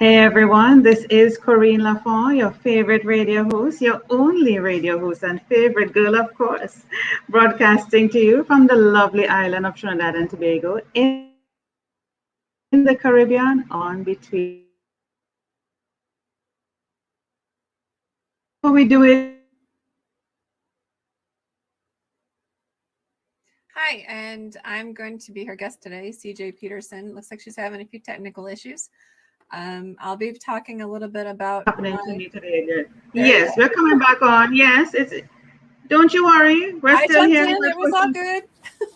Hey everyone, this is Corine Lafont, your favorite radio host, your only radio host, and favorite girl, of course, broadcasting to you from the lovely island of Trinidad and Tobago in the Caribbean on Between the Lines. Before we do it, Hi, and I'm going to be her guest today, CJ Peterson. Looks like she's having a few technical issues. I'll be talking a little bit about happening to my. me today again. There you Yes, go. we're coming back on. Yes, it's. Don't you worry, we're I still jumped here. in. It was all good.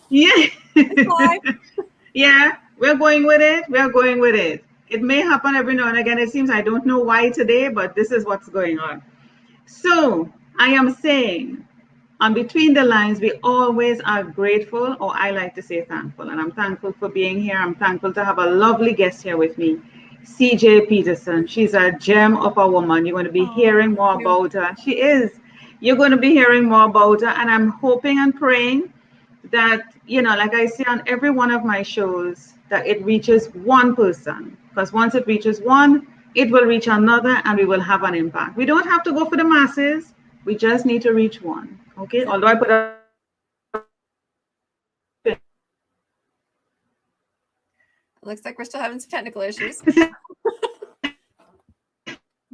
Yeah. It's live. Yeah, we're going with it. We're going with it. It may happen every now and again. It seems I don't know why today, but this is what's going on. So I am saying, on Between the Lines, we always are grateful, or I like to say thankful. And I'm thankful for being here. I'm thankful to have a lovely guest here with me, CJ Peterson. She's a gem of a woman. You're going to be Oh, hearing thank more you. about her. She is. You're going to be hearing more about her. And I'm hoping and praying that, like I say on every one of my shows, that it reaches one person. Because once it reaches one, it will reach another and we will have an impact. We don't have to go for the masses. We just need to reach one. Okay. Although I put a lot of emphasis on reaching one. It looks like we're still having some technical issues. Did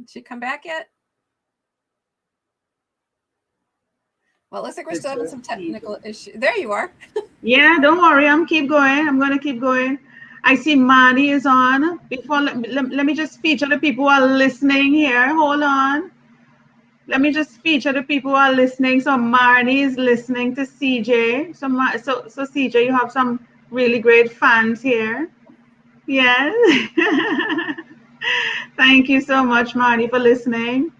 she come back yet? Well, it looks like we're still having some technical issues. There you are. Yeah, don't worry. I'm keep going. I'm gonna keep going. I see Marty is on. Before let me just feature the people who are listening here. Hold on. Let me just feature the people who are listening. So Marty is listening to CJ. So CJ, you have some really great fans here. Yes. Thank you so much, Marty, for listening.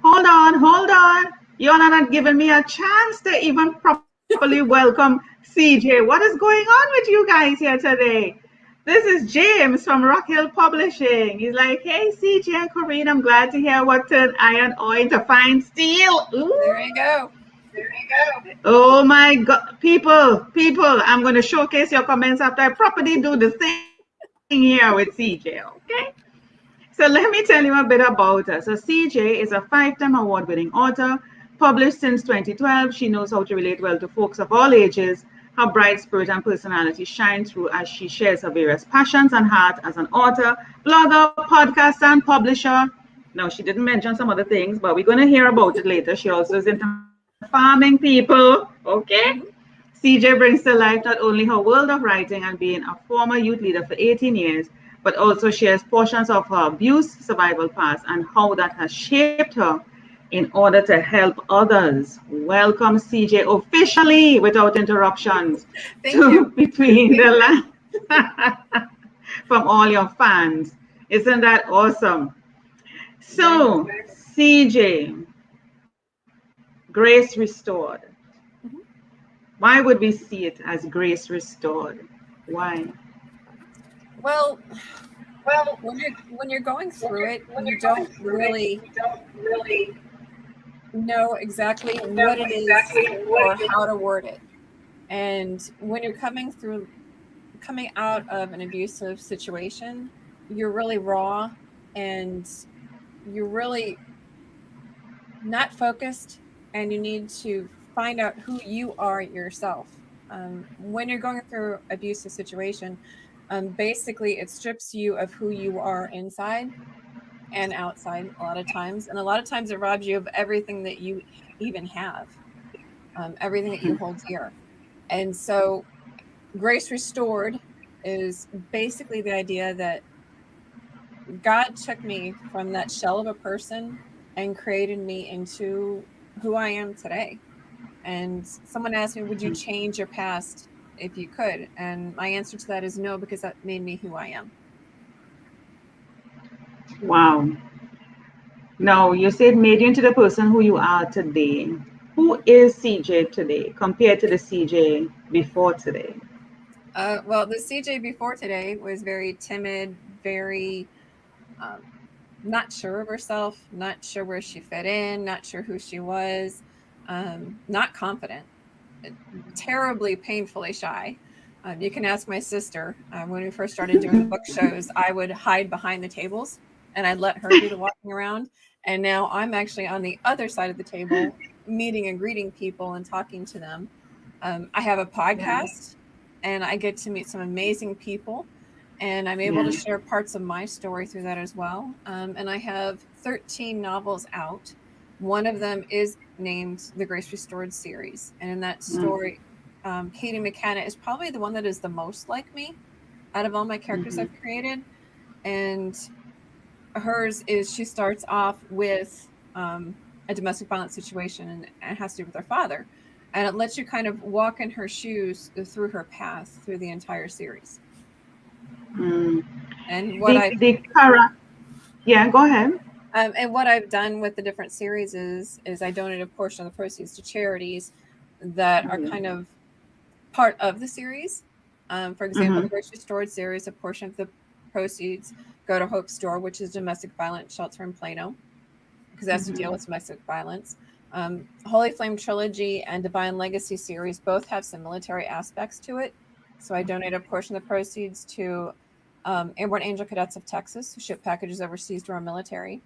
Hold on. You're not giving me a chance to even properly welcome CJ. What is going on with you guys here today? This is James from Rock Hill Publishing. He's like, hey, CJ, Corine, I'm glad to hear what turned iron ore into fine steel. Ooh. There you go. Oh my God. People, I'm going to showcase your comments after I properly do the thing here with CJ, okay? So let me tell you a bit about her. So CJ is a five-time award-winning author, published since 2012. She knows how to relate well to folks of all ages. Her bright spirit and personality shine through as she shares her various passions and heart as an author, blogger, podcaster, and publisher. Now, she didn't mention some other things, but we're going to hear about it later. She also is into farming people, okay? Mhm. CJ brings to life not only her world of writing and being a former youth leader for 18 years, but also shares portions of her abuse survival past and how that has shaped her in order to help others. Welcome, CJ, officially without interruptions Thank to you. Between the Lines from all your fans. Isn't that awesome? Very much. So, CJ, grace restored. Mhm. Why would we see it as grace restored? Why? Well, when you're going through it, you don't really know exactly what it is or how to word it. And when you're coming out of an abusive situation, you're really raw and you're really not focused, and you need to find out who you are yourself. When you're going through abusive situation, basically it strips you of who you are inside and outside a lot of times, and a lot of times it robs you of everything that you even have, everything that you hold dear. And so grace restored is basically the idea that God took me from that shell of a person and created me into who I am today. And someone asked me, would you change your past if you could? And my answer to that is no, because that made me who I am. Wow. Now, you said made you into the person who you are today. Who is CJ today compared to the CJ before today? Well, the CJ before today was very timid, very um, not sure of herself, not sure where she fit in, not sure who she was, not confident, terribly painfully shy. You can ask my sister. When we first started doing book shows, I would hide behind the tables and I let her do the walking around. And now I'm actually on the other side of the table, meeting and greeting people and talking to them. I have a Yeah. podcast, and I get to meet some amazing people, and I'm able to Yeah. share parts of my story through that as well. And I have 13 novels out. One of them is named the Grace Restored series, and in that Mm. story, Katie McKenna is probably the one that is the most like me out of all my characters Mm-hmm. I've created. And hers is, she starts off with a domestic violence situation, and it has to do with her father. And it lets you kind of walk in her shoes through her path through the entire series. Mm. And The yeah, go ahead. what I've done with the different series is I donate a portion of the proceeds to charities that are kind of part of the series. For example, Mm-hmm. the Grace Restored series, a portion of the proceeds go to Hope Store, which is a domestic violence shelter in Plano, because it has to deal Mm-hmm. with domestic violence. Holy Flame Trilogy and Divine Legacy series both have some military aspects to it. So I donate a portion of the proceeds to Airborne Angel Cadets of Texas, who ship packages overseas to our military.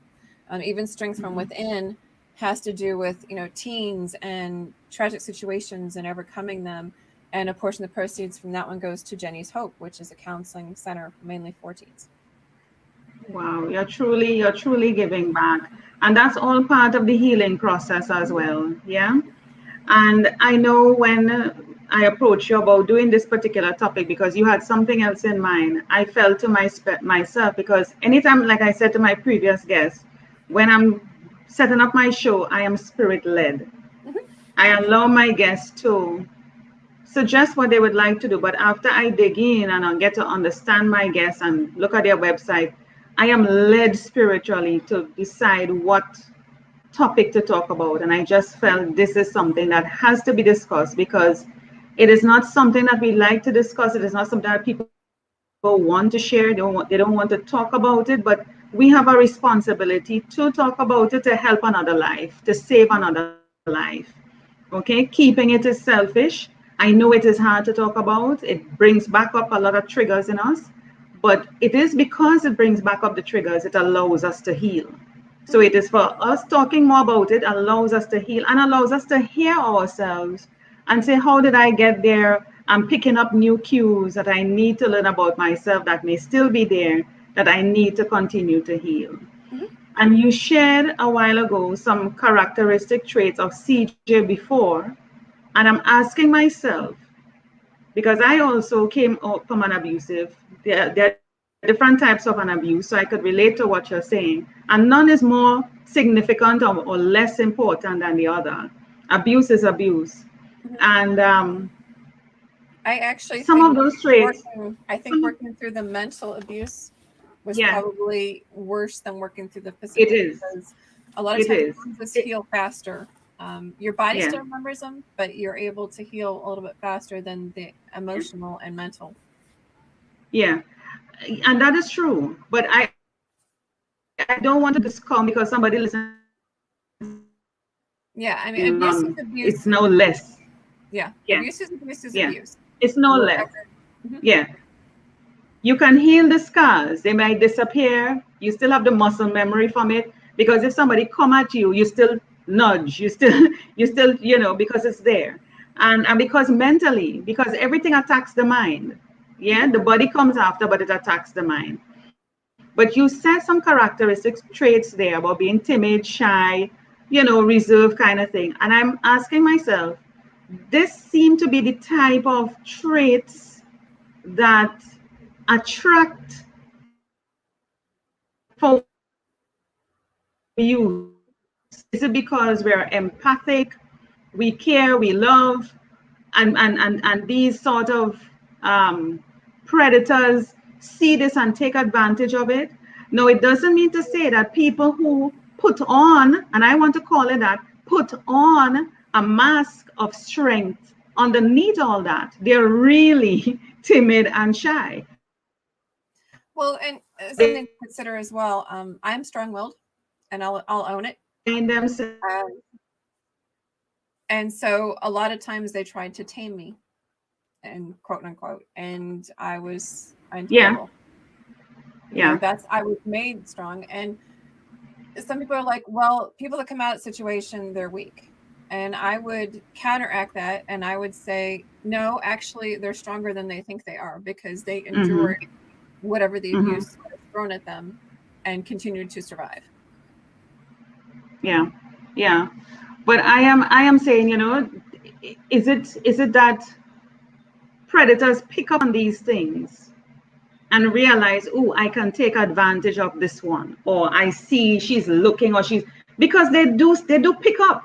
Even Strength from Within has to do with, teens and tragic situations and overcoming them. And a portion of the proceeds from that one goes to Jenny's Hope, which is a counseling center mainly for teens. Wow, you're truly giving back. And that's all part of the healing process as well. Yeah. And I know when I approached you about doing this particular topic because you had something else in mind, I felt to myself because anytime, like I said to my previous guest, when I'm setting up my show, I am spirit led. Mm-hmm. I allow my guests to suggest what they would like to do. But after I dig in and I get to understand my guests and look at their website, I am led spiritually to decide what topic to talk about. And I just felt this is something that has to be discussed because it is not something that we like to discuss. It is not something that people want to share. They don't want to talk about it. But we have a responsibility to talk about it to help another life, to save another life. Okay, keeping it is selfish. I know it is hard to talk about. It brings back up a lot of triggers in us, but it is because it brings back up the triggers, it allows us to heal. So Mm-hmm. it is for us talking more about it allows us to heal and allows us to hear ourselves and say, how did I get there? I'm picking up new cues that I need to learn about myself that may still be there that I need to continue to heal. Mm-hmm. And you shared a while ago some characteristic traits of CJ before. And I'm asking myself, because I also came out from an abusive, there are different types of an abuse, so I could relate to what you're saying. And none is more significant or less important than the other. Abuse is abuse. Mm-hmm. And I actually some of think those traits, some, working through the mental abuse was yeah, probably worse than working through the it physical, is. because a lot of It times is. wounds It, heal faster. Your body yeah, still remembers them, but you're able to heal a little bit faster than the yeah, emotional and mental. yeah. And that is true. But I don't want to discount because somebody listens to you and Yeah, I mean, it's abuse is no abuse. less. Yeah, Yeah, abuse is yeah. abuse. It's no less. Whatever. Mhm. Yeah. You can heal the scars. They might disappear. You still have the muscle memory from it. Because if somebody come at you, you still nudge. You still, you still, because it's there. And because mentally, because everything attacks the mind. Yeah, Mhm. the body comes after, but it attacks the mind. But you said some characteristics, traits there about being timid, shy, reserved kind of thing. And I'm asking myself, this seem to be the type of traits that attract for women to use. Is it because we're empathic, we care, we love, and these sort of predators see this and take advantage of it? No, it doesn't mean to say that people who put on, and I want to call it that, put on a mask of strength underneath all that, they're really timid and shy. But they Well, and something to consider as well. I'm strong-willed, and I'll own it. find themselves. Um, and so a lot of times they tried to tame me, and quote unquote, and I was Yeah, intolerable. Yeah. I was made strong. And some people are like, well, people that come out of the situation, they're weak. And I would counteract that. And I would say, no, actually, they're stronger than they think they are, because they endured whatever the abuse was thrown at them and continued to survive. Yeah. Yeah. But I am saying, is it that predators pick up on these things and realize, oh, I can take advantage of this one, or I see she's looking, or she's, because they do pick up.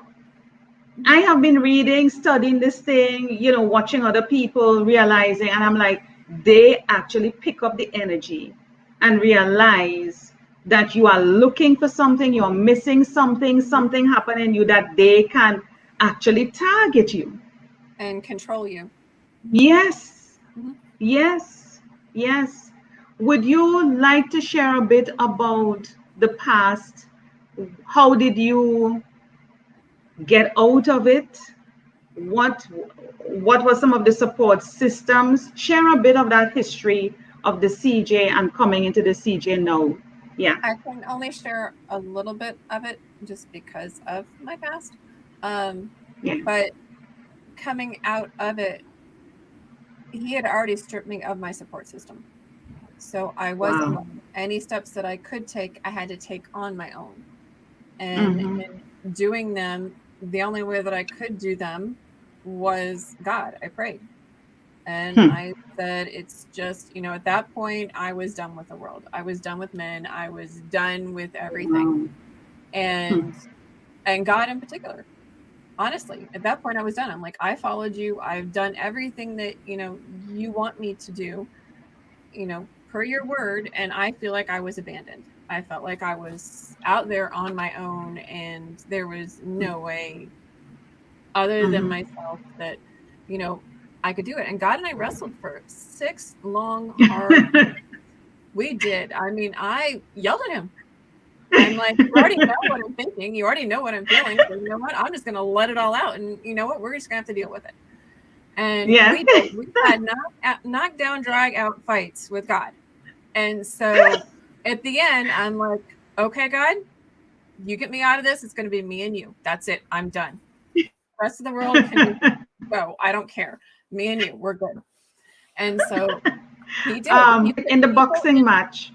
I have been reading, studying this thing, watching other people, realizing, and I'm like, they actually pick up the energy and realize that you are looking for something, you're missing something, something happened in you, that they can actually target you and control you. Yes, yes, yes. Would you like to share a bit about the past? How did you get out of it? What what were some of the support systems? Share a bit of that history of the CJ and coming into the CJ now. Yeah, I can only share a little bit of it just because of my past. Um, yeah. but coming out of it, he had already stripped me of my support system. So I was Wow. alone. Any steps that I could take, I had to take on my own. And Mm-hmm. in doing them, the only way that I could do them was God. I prayed. And Hmm. I said, it's just, at that point, I was done with the world. I was done with men. I was done with everything. Wow. Hmm. And God in particular. Honestly, at that point I was done. I'm like, I followed you. I've done everything that, you want me to do, per your word. And I feel like I was abandoned. I felt like I was out there on my own, and there was no way other than Mm-hmm. myself that, I could do it. And God and I wrestled for 6 long, hard. We did. I mean, I yelled at him. I'm like, you already know what I'm thinking. You already know what I'm feeling. So you know what? I'm just going to let it all out. And you know what? We're just going to have to deal with it. And Yes. we did. We had knockdown, drag out fights with God. And so at the end, I'm like, okay, God, you get me out of this. It's going to be me and you. That's it. I'm done. The rest of the world can just go. I don't care. Me and you, we're good. And so he did. He put In the people boxing in, match.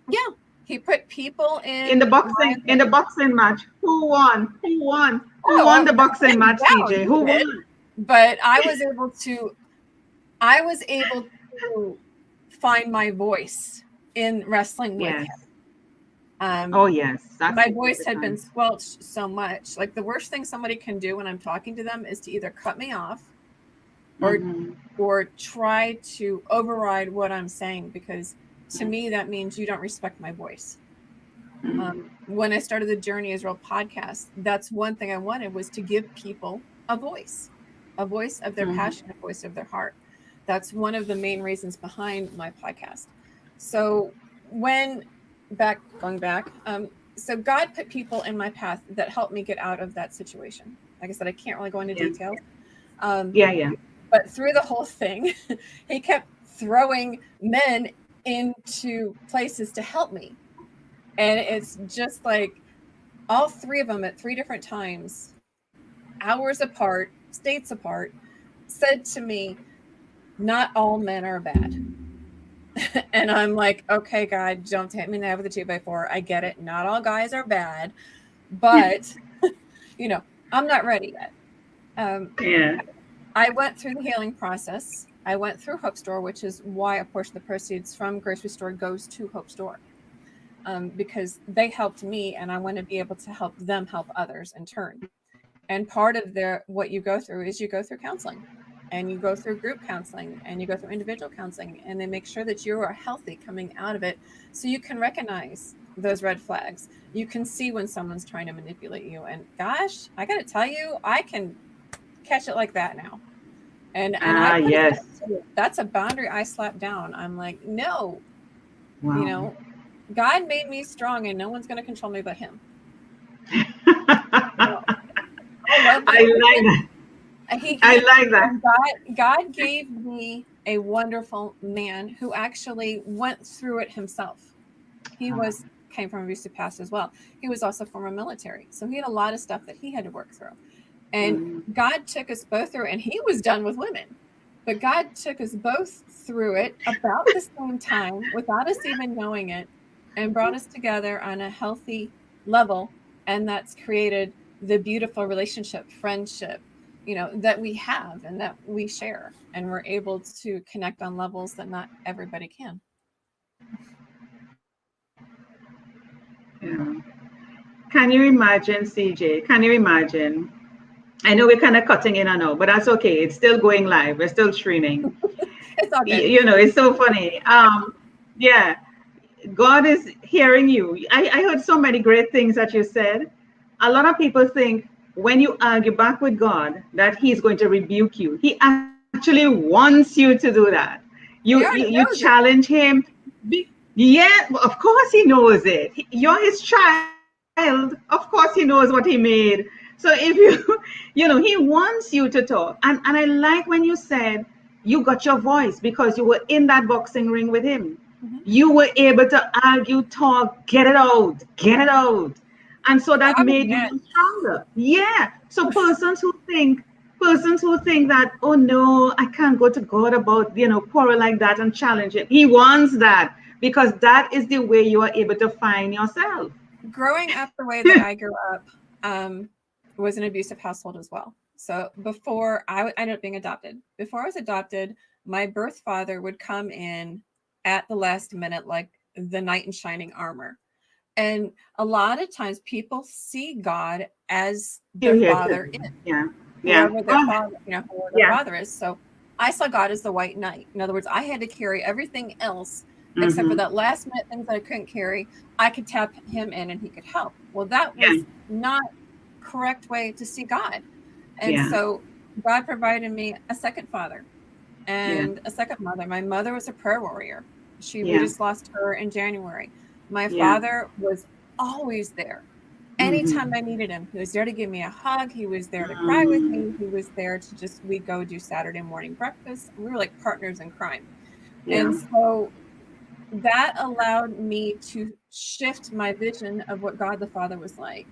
yeah, he put people In the in my boxing in the life. boxing match, who won? Who Oh, won the well, boxing hands match, down, CJ? he Who did. won? But I was able to find my voice in wrestling with Yes. him. Um, Oh yes, that's my voice had been significant. squelched so much. Like, the worst thing somebody can do when I'm talking to them is to either cut me off or Mm-hmm. try to override what I'm saying, because to me that means you don't respect my voice. When I started the Journey Israel podcast, that's one thing I wanted, was to give people a voice of their Mm-hmm. passion, a voice of their heart. That's one of the main reasons behind my podcast. So going back, so God put people in my path that helped me get out of that situation. Like I said, I can't really go into Yeah. details. Um, Yeah. Yeah. but through the whole thing, he kept throwing men into places to help me. And it's just like all 3 of them at 3 different times, hours apart, states apart, said to me, not all men are bad. And I'm like, okay, God, don't hit me in the head with a 2x4. I get it. Not all guys are bad, but I'm not ready yet. Yeah. I went through the healing process. I went through Hope Store, which is why a portion of the proceeds from Grace Restored goes to Hope Store. Because they helped me, and I want to be able to help them help others in turn. And part of what you go through is you go through counseling, and you go through group counseling, and you go through individual counseling, and they make sure that you are healthy coming out of it, so you can recognize those red flags. You can see when someone's trying to manipulate you. And gosh, I got to tell you, I can catch it like that now. And I Ah, put a yes. stop to it. That's a boundary I slapped down. I'm like, no, Wow. God made me strong, and no one's going to control me but him. I love I that. like that. I like that. God gave me a wonderful man who actually went through it himself. He came from abusive past as well. He was also former military. So he had a lot of stuff that he had to work through. And God took us both through, and he was done with women. But God took us both through it about the same time without us even knowing it, and brought us together on a healthy level. And that's created the beautiful relationship, friendship, that we have and that we share. And we're able to connect on levels that not everybody can. Yeah. Can you imagine, CJ? Can you imagine? I know we're kind of cutting in and out, but that's okay. It's still going live. We're still streaming. It's all good. It's so funny. Yeah, God is hearing you. I heard so many great things that you said. A lot of people think when you argue back with God that He's going to rebuke you. He actually wants you to do that. You challenge Him. Yeah, of course He knows it. You're His child. Of course He knows what He made. So if He wants you to talk. And I like when you said you got your voice because you were in that boxing ring with Him. You were able to argue, talk, get it out. And so that made you stronger. Yeah. So persons who think that, oh no, I can't go to God about, quarrel like that and challenge it. He wants that because that is the way you are able to find yourself. Growing up the way that I grew up was an abusive household as well. So before I ended up being adopted, before I was adopted, my birth father would come in at the last minute, like the knight in shining armor. And a lot of times people see God as their father is. Yeah. Whoever their father, whoever their father is. So I saw God as the white knight. In other words, I had to carry everything else except for that last minute things that I couldn't carry. I could tap him in and he could help. Well, that was not correct way to see God. And so God provided me a second father and a second mother. My mother was a prayer warrior. We just lost her in January. My father was always there. Anytime I needed him, he was there to give me a hug. He was there to cry with me. He was there to we'd go do Saturday morning breakfast. We were like partners in crime. And so that allowed me to shift my vision of what God the Father was like.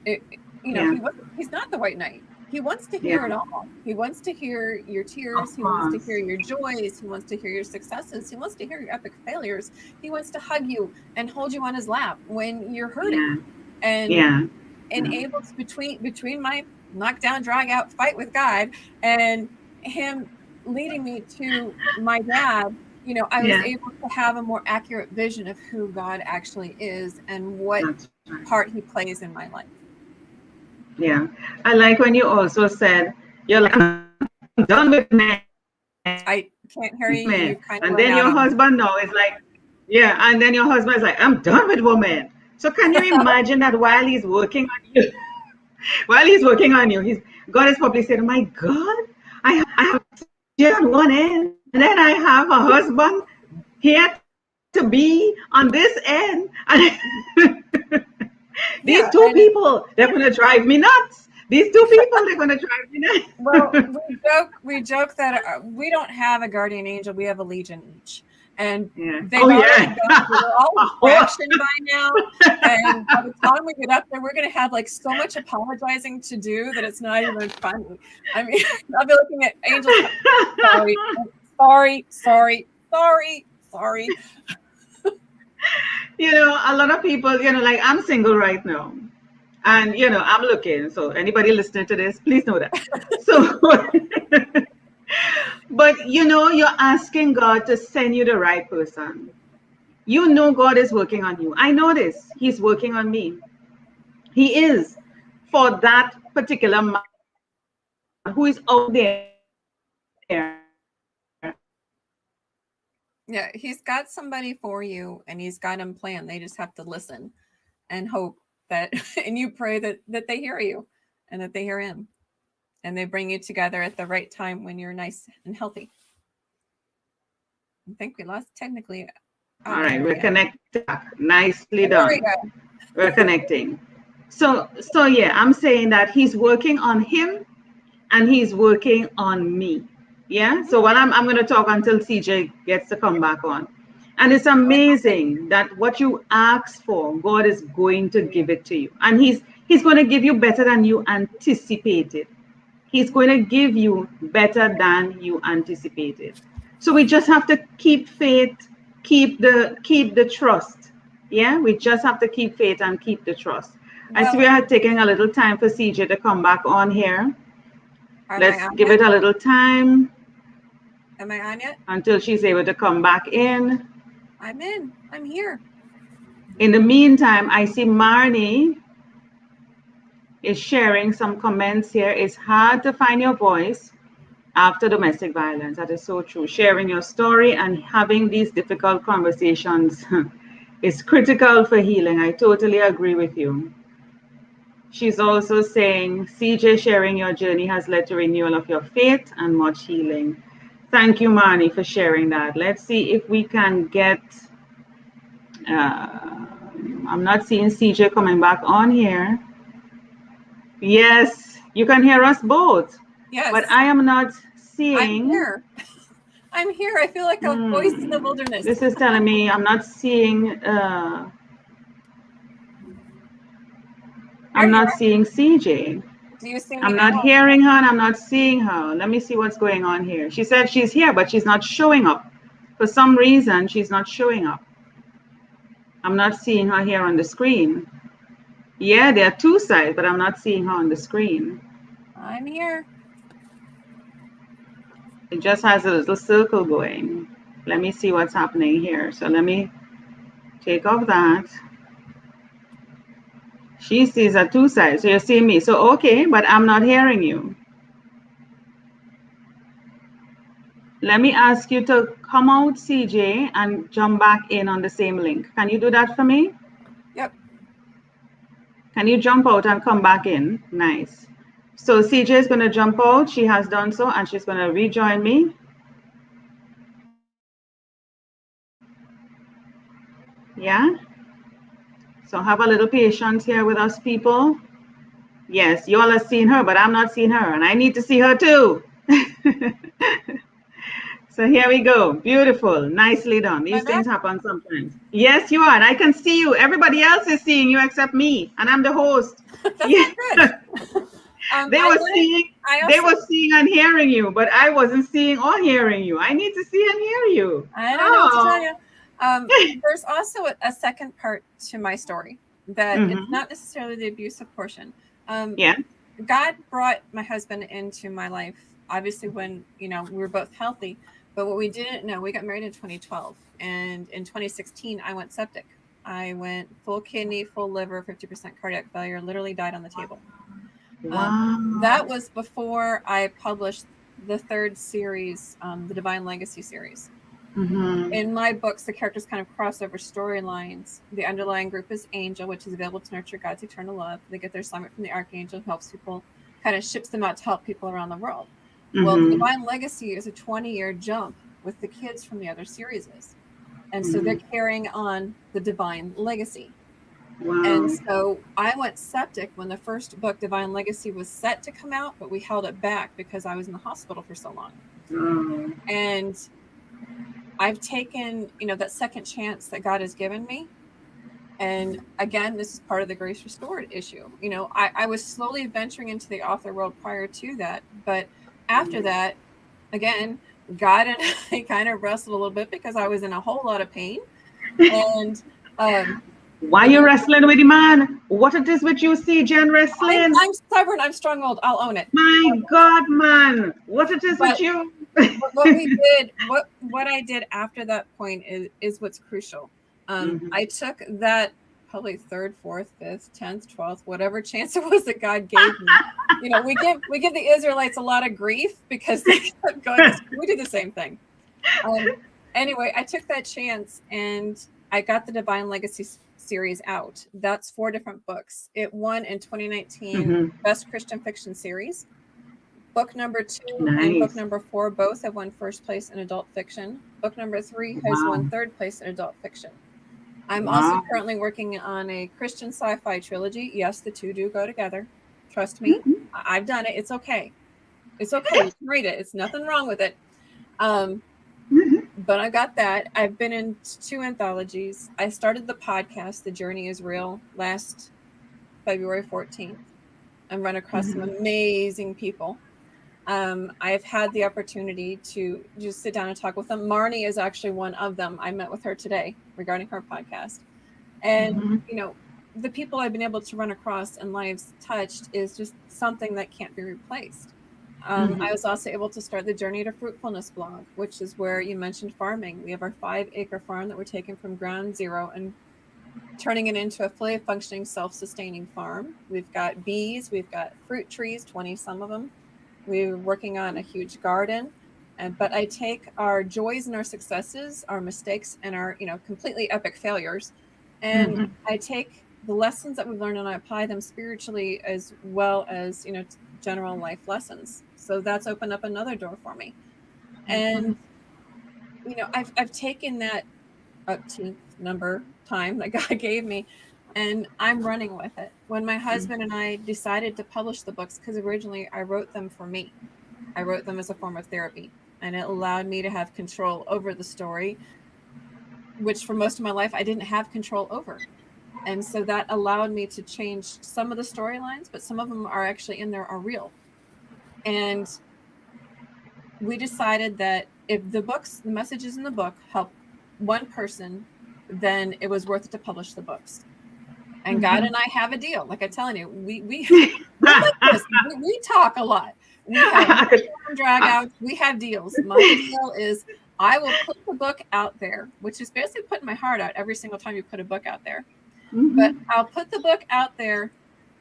He's not the white knight. He wants to hear it all. He wants to hear your tears. He wants to hear your joys. He wants to hear your successes. He wants to hear your epic failures. He wants to hug you and hold you on his lap when you're hurting. And able to between my knockdown, drag out fight with God and him leading me to my dad, I was able to have a more accurate vision of who God actually is and what part he plays in my life. Yeah. I like when you also said, you're like, I'm done with men. I can't hear you. You kind of and then your husband now is like, and then your husband is like, I'm done with women. So can you imagine that while he's working on you, God is probably saying, my God, I have CJ on one end, and then I have a husband here to be on this end. And these two people, they're going to drive me nuts. These two people, they're going to drive me nuts. Well, we joke that we don't have a guardian angel. We have a legion each. And they've already gone through all the action by now. And by the time we get up there, we're going to have like so much apologizing to do that it's not even funny. I mean, I'll be looking at angels. Sorry. A lot of people, like I'm single right now. And, I'm looking. So anybody listening to this, please know that. So, but, you're asking God to send you the right person. God is working on you. I know this. He's working on me. He is for that particular man who is out there. Yeah, he's got somebody for you and he's got them planned. They just have to listen and hope that, and you pray that they hear you and that they hear him and they bring you together at the right time when you're nice and healthy. I think we lost technically. All right, we're connected. Nicely done. We're connecting. So yeah, I'm saying that he's working on him and he's working on me. Yeah. So what I'm going to talk until CJ gets to come back on. And it's amazing that what you ask for, God is going to give it to you. And He's going to give you better than you anticipated. He's going to give you better than you anticipated. So we just have to keep faith, keep the trust. Yeah, we just have to keep faith and keep the trust. I see Well, we are taking a little time for CJ to come back on here. am I Let's on give yet? it a little time Am I on yet? until she's able to come back in. I'm in. I'm here. In the meantime, I see Marnie is sharing some comments here. It's hard to find your voice after domestic violence. That is so true. Sharing your story and having these difficult conversations is critical for healing. I totally agree with you. She's also saying, CJ, sharing your journey has led to renewal of your faith and much healing. Thank you, Marnie, for sharing that. Let's see if we can get, I'm not seeing CJ coming back on here. Yes, you can hear us both. Yes. But I am not seeing. I'm here. I'm here. I feel like a voice in the wilderness. This is telling me I'm not seeing. I'm not seeing CJ. Do you see me I'm now? not hearing her and I'm not seeing her. Let me see what's going on here. She said she's here, but she's not showing up. For some reason, she's not showing up. I'm not seeing her here on the screen. Yeah, there are two sides, but I'm not seeing her on the screen. I'm here. It just has a little circle going. Let me see what's happening here. So let me take off that. She sees a two sides. So you're seeing me. So okay, but I'm not hearing you. Let me ask you to come out, CJ, and jump back in on the same link. Can you do that for me? Yep. Can you jump out and come back in? Nice. So CJ is going to jump out. She has done so, and she's going to rejoin me. Yeah? So have a little patience here with us, people. Yes, you all are seeing her, but I'm not seeing her, and I need to see her too. So here we go. Beautiful. Nicely done. These things happen sometimes. Yes, you are. And I can see you. Everybody else is seeing you except me, and I'm the host. That's not good. They were seeing and hearing you, but I wasn't seeing or hearing you. I need to see and hear you. I don't know what to tell you. There's also a second part to my story that it's not necessarily the abusive portion. Yeah. God brought my husband into my life, obviously when, we were both healthy, but what we didn't know, we got married in 2012, and in 2016, I went septic. I went full kidney, full liver, 50% cardiac failure, literally died on the table. Wow. That was before I published the third series, the Divine Legacy series. In my books, the characters kind of cross over storylines. The underlying group is Angel, which is available to nurture God's eternal love. They get their assignment from the Archangel, who helps people, kind of ships them out to help people around the world. Well, the Divine Legacy is a 20-year jump with the kids from the other series. And so they're carrying on the Divine Legacy. Wow. And so I went septic when the first book, Divine Legacy, was set to come out, but we held it back because I was in the hospital for so long. And I've taken, that second chance that God has given me. And again, this is part of the Grace Restored issue. I was slowly venturing into the author world prior to that. But after that, again, God and I kind of wrestled a little bit because I was in a whole lot of pain. And why you wrestling with the man? What it is with you, CJ, wrestling? I'm stubborn. I'm strong-willed. I'll own it. My God, man. What it is with you? What we did, what I did after that point is what's crucial. I took that probably 3rd, 4th, 5th, 10th, 12th, whatever chance it was that God gave me. We give the Israelites a lot of grief because they kept going. We do the same thing. Anyway, I took that chance and I got the Divine Legacy series out. That's 4 different books. It won in 2019 Best Christian Fiction Series. Book number 2 and book number 4 both have won 1st place in adult fiction. Book number 3 has won 3rd place in adult fiction. I'm also currently working on a Christian sci-fi trilogy. Yes, the two do go together. Trust me. I've done it. It's okay. It's okay. You can read it. It's nothing wrong with it. But I got that. I've been in 2 anthologies. I started the podcast, The Journey is Real, last February 14th, and run across some amazing people. I've had the opportunity to just sit down and talk with them. Marnie is actually one of them. I met with her today regarding her podcast. And, the people I've been able to run across and lives touched is just something that can't be replaced. I was also able to start the Journey to Fruitfulness blog, which is where you mentioned farming. We have our 5-acre farm that we're taking from ground zero and turning it into a fully functioning, self-sustaining farm. We've got bees, we've got fruit trees, 20 some of them. We're working on a huge garden. But I take our joys and our successes, our mistakes and our, completely epic failures, and I take the lessons that we've learned and I apply them spiritually as well as, general life lessons. So that's opened up another door for me. And, I've taken that upteenth number time that God gave me, and I'm running with it. When my husband and I decided to publish the books, because originally I wrote them for me, I wrote them as a form of therapy, and it allowed me to have control over the story, which for most of my life I didn't have control over. And so that allowed me to change some of the storylines, but some of them are actually in there are real. And we decided that if the messages in the book help one person, then it was worth it to publish the books. And God and I have a deal. Like I'm telling you, we like this. We talk a lot. We have drag outs. We have deals. My deal is I will put the book out there, which is basically putting my heart out every single time you put a book out there. But I'll put the book out there,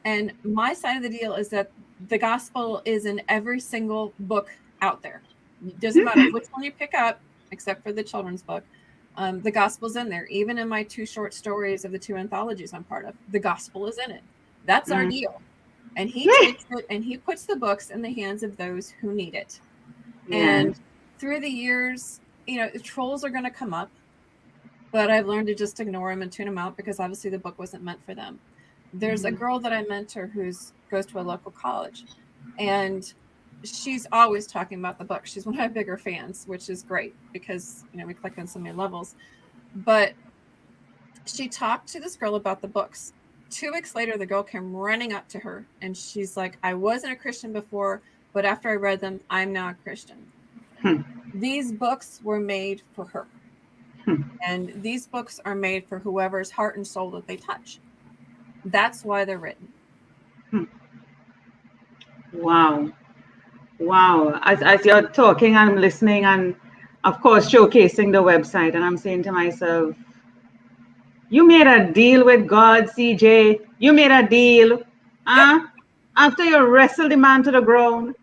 and my side of the deal is that the gospel is in every single book out there. It doesn't matter which one you pick up, except for the children's book. The gospel's in there. Even in my 2 short stories of the 2 anthologies I'm part of, the gospel is in it. That's our deal. And he takes it and he puts the books in the hands of those who need it. And through the years, trolls are going to come up, but I've learned to just ignore them and tune them out because obviously the book wasn't meant for them. There's a girl that I mentor who goes to a local college, and she's always talking about the book. She's one of my bigger fans, which is great because, we click on so many levels. But she talked to this girl about the books. 2 weeks later, the girl came running up to her and she's like, I wasn't a Christian before, but after I read them, I'm now a Christian. These books were made for her. And these books are made for whoever's heart and soul that they touch. That's why they're written. Wow. As you're talking, I'm listening and, of course, showcasing the website. And I'm saying to myself, you made a deal with God, CJ. You made a deal. After you wrestle the man to the ground,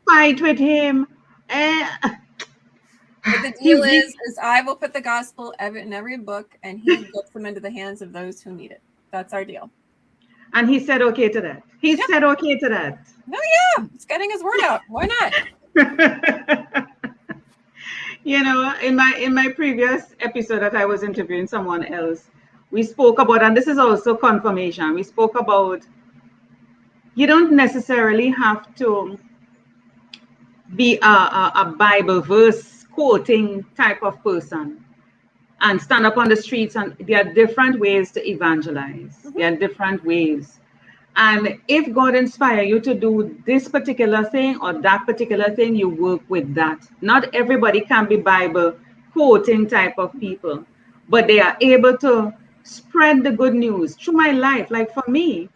fight with him. But the deal is I will put the gospel in every book, and he gets them into the hands of those who need it. That's our deal. And he said okay to that. He said okay to that. No, yeah, he's getting his word out. Why not? In my previous episode that I was interviewing someone else, we spoke about, and this is also confirmation, we spoke about you don't necessarily have to be a Bible verse quoting type of person and stand up on the streets, and there are different ways to evangelize. There are different ways. And if God inspires you to do this particular thing or that particular thing, you work with that. Not everybody can be Bible quoting type of people, but they are able to spread the good news through my life. Like for me,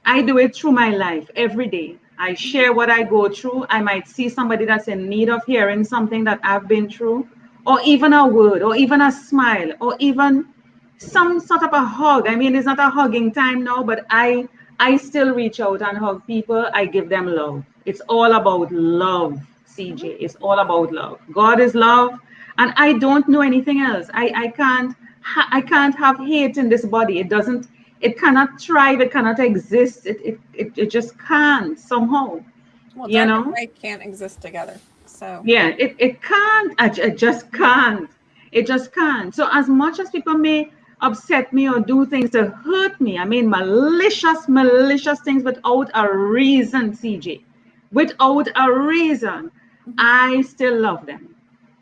I do it through my life every day. I share what I go through. I might see somebody that's in need of hearing something that I've been through, or even a word, or even a smile, or even some sort of a hug. I mean, it's not a hugging time now, but I still reach out and hug people. I give them love. It's all about love, CJ. It's all about love. God is love, and I don't know anything else. I can't have hate in this body. It cannot thrive. It cannot exist. It just can't somehow. Well, dark and light can't exist together. So yeah, it can't. It just can't. It just can't. So as much as people may upset me or do things to hurt me, I mean malicious things without a reason, CJ, without a reason, I still love them.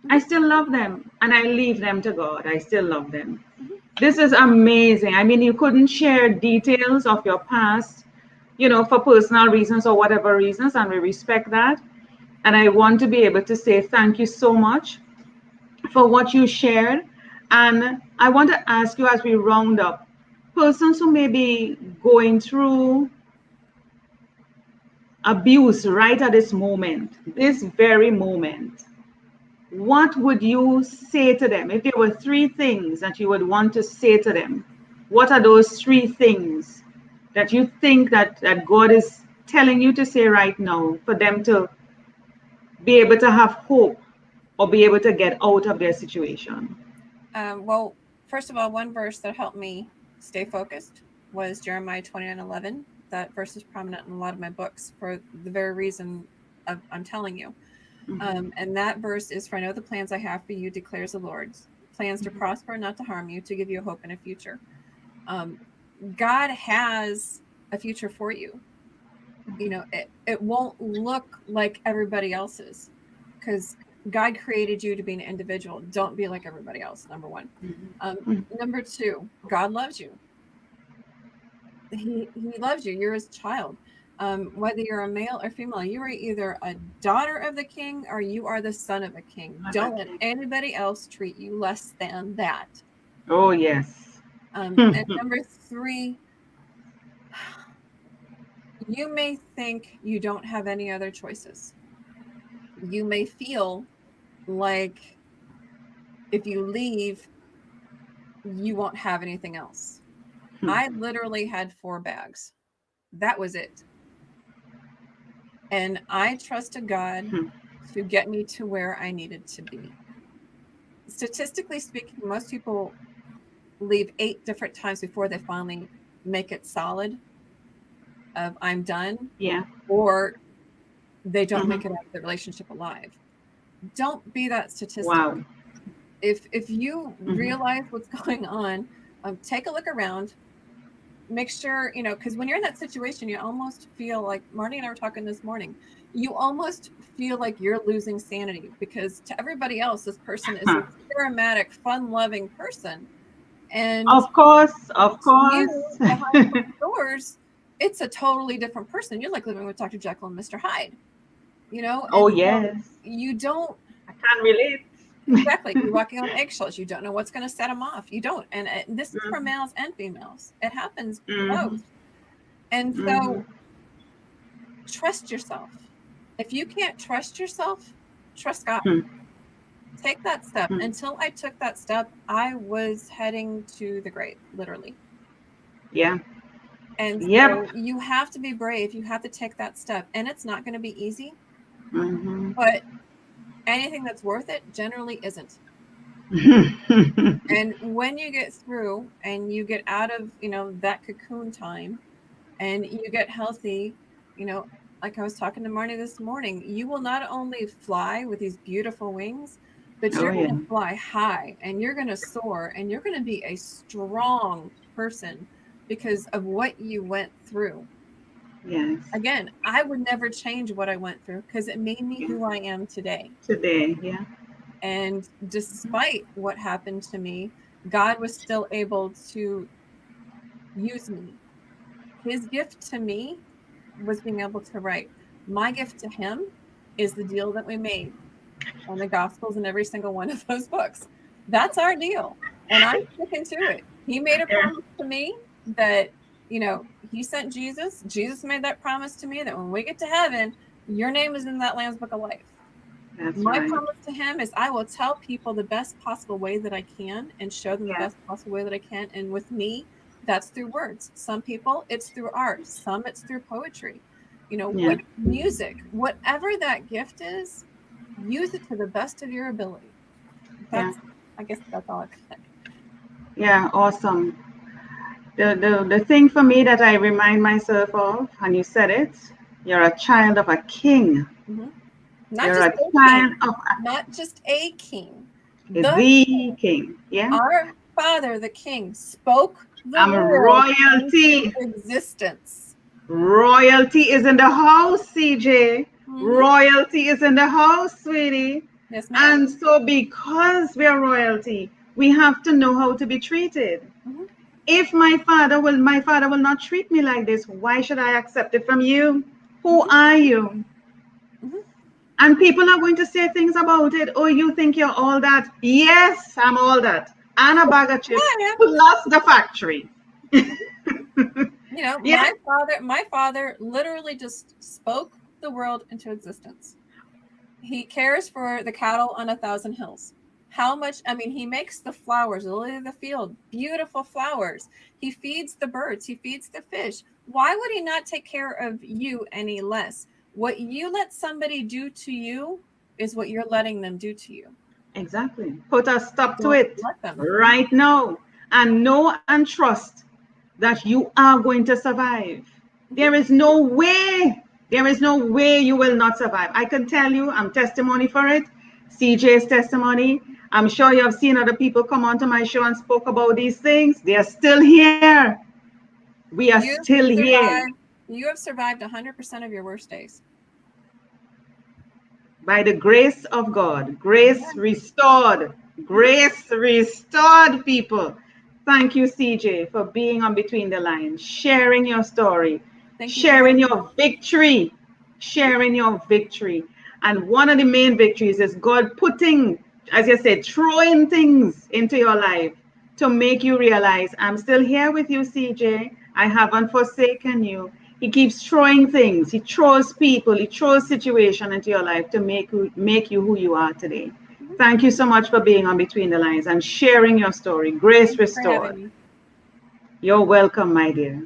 I still love them and I leave them to God. I still love them. Mhm. This is amazing. I mean, you couldn't share details of your past, for personal reasons or whatever reasons, and we respect that. And I want to be able to say thank you so much for what you shared. And I want to ask you as we round up, persons who may be going through abuse right at this moment, this very moment, what would you say to them? If there were three things that you would want to say to them, what are those three things that you think that God is telling you to say right now for them to be able to have hope or be able to get out of their situation? Well, first of all, one verse that helped me stay focused was Jeremiah 29:11. That verse is prominent in a lot of my books for the very reason I'm telling you. Mhm. And that verse is, "For I know the plans I have for you, declares the Lord, plans to prosper and not to harm you, to give you a hope and a future." Um, God has a future for you. It won't look like everybody else's, because God created you to be an individual. Don't be like everybody else, number one. Mhm. Number two, God loves you. He loves you. You're his child. Whether you're a male or female, you are either a daughter of the king or you are the son of a king. Don't let Okay. anybody else treat you less than that. Oh, yes. And number three, you may think you don't have any other choices. You may feel like if you leave, you won't have anything else. I literally had 4 bags. That was it. And I trusted God to get me to where I needed to be. Statistically speaking, most people leave 8 different times before they finally make it solid of I'm done, Yeah. or they don't Mhm. make it out of the relationship alive. Don't be that statistic. Wow. If you Mhm. realize what's going on, take a look around. Make sure, because when you're in that situation, you almost feel like Marty and I were talking this morning. You almost feel like you're losing sanity because to everybody else, this person is Huh. a charismatic, fun-loving person, and Of course, of to course. you, behind closed doors, it's a totally different person. You're like living with Dr. Jekyll and Mr. Hyde, Oh, and so yes. you don't. I can relate. Exactly. You're walking on eggshells. You don't know what's going to set them off. You don't. And this is for Mhm. males and females. It happens Mhm. both. And Mhm. so trust yourself. If you can't trust yourself, trust God. Hmm. Take that step. Hmm. Until I took that step, I was heading to the grave, literally. Yeah. And Yep. so you have to be brave. You have to take that step. And it's not going to be easy, Mhm. but anything that's worth it generally isn't. And when you get through and you get out of, that cocoon time and you get healthy, you know, like I was talking to Marnie this morning, you will not only fly with these beautiful wings, but Oh, you're going yeah. to fly high and you're going to soar and you're going to be a strong person because of what you went through. Yes. Again, I would never change what I went through because it made me Yeah. who I am today. Today. Yeah. And despite what happened to me, God was still able to use me. His gift to me was being able to write. My gift to him is the deal that we made on the Gospels and every single one of those books. That's our deal. And I'm sticking to it. He made a Yeah. promise to me that, he sent Jesus. Jesus made that promise to me that when we get to heaven, your name is in that Lamb's Book of Life. That's My right. promise to him is I will tell people the best possible way that I can and show them the Yeah. best possible way that I can. And with me, that's through words. Some people, it's through art. Some it's through poetry. Yeah. What music, whatever that gift is, use it to the best of your ability. Yeah. I guess that's all I got. Yeah. Awesome. The thing for me that I remind myself of, and you said it, you're a child of a king. Mhm. Not You're just a a child king, of not just a king. The the king. Yeah. Our Father, the King, spoke the I'm world into royalty. existence. Royalty is in the house, CJ. Mhm. Royalty is in the house, sweetie. Yes, ma'am. And so because we are royalty, we have to know how to be treated. Mm-hmm. If my father will not treat me like this, why should I accept it from you? Who Mm-hmm. are you? Mm-hmm. And people are going to say things about it. Oh, you think you're all that? Yes, I'm all that. And a bag of chips Yeah, plus the factory. you know, Yeah, my father literally just spoke the world into existence. He cares for the cattle on 1,000 hills. How much, I mean, he makes the flowers, the lily of the field, beautiful flowers. He feeds the birds, he feeds the fish. Why would he not take care of you any less? What you let somebody do to you is what you're letting them do to you. exactly. Put a stop to Don't it let them. right now and know and trust that you are going to survive. Mhm. There is no way, there is no way you will not survive. I can tell you, I'm testimony for it. CJ's testimony. I'm sure you have seen other people come onto my show and spoke about these things. They are still here. We are You've still here survived. You have survived 100% of your worst days. by the grace of God. Yeah. Grace restored. Mhm. Grace restored, people. Thank you, CJ, for being on Between the Lines, sharing your story, Thank you for sharing having me. your victory, sharing your victory. And one of the main victories is God putting, as you said, throwing things into your life to make you realize, I'm still here with you, CJ. I haven't forsaken you. He keeps throwing things. He throws people. He throws situations into your life to make you who you are today. Mhm. Thank you so much for being on Between the Lines and sharing your story. Grace Thank you for having restored. me. You're welcome, my dear.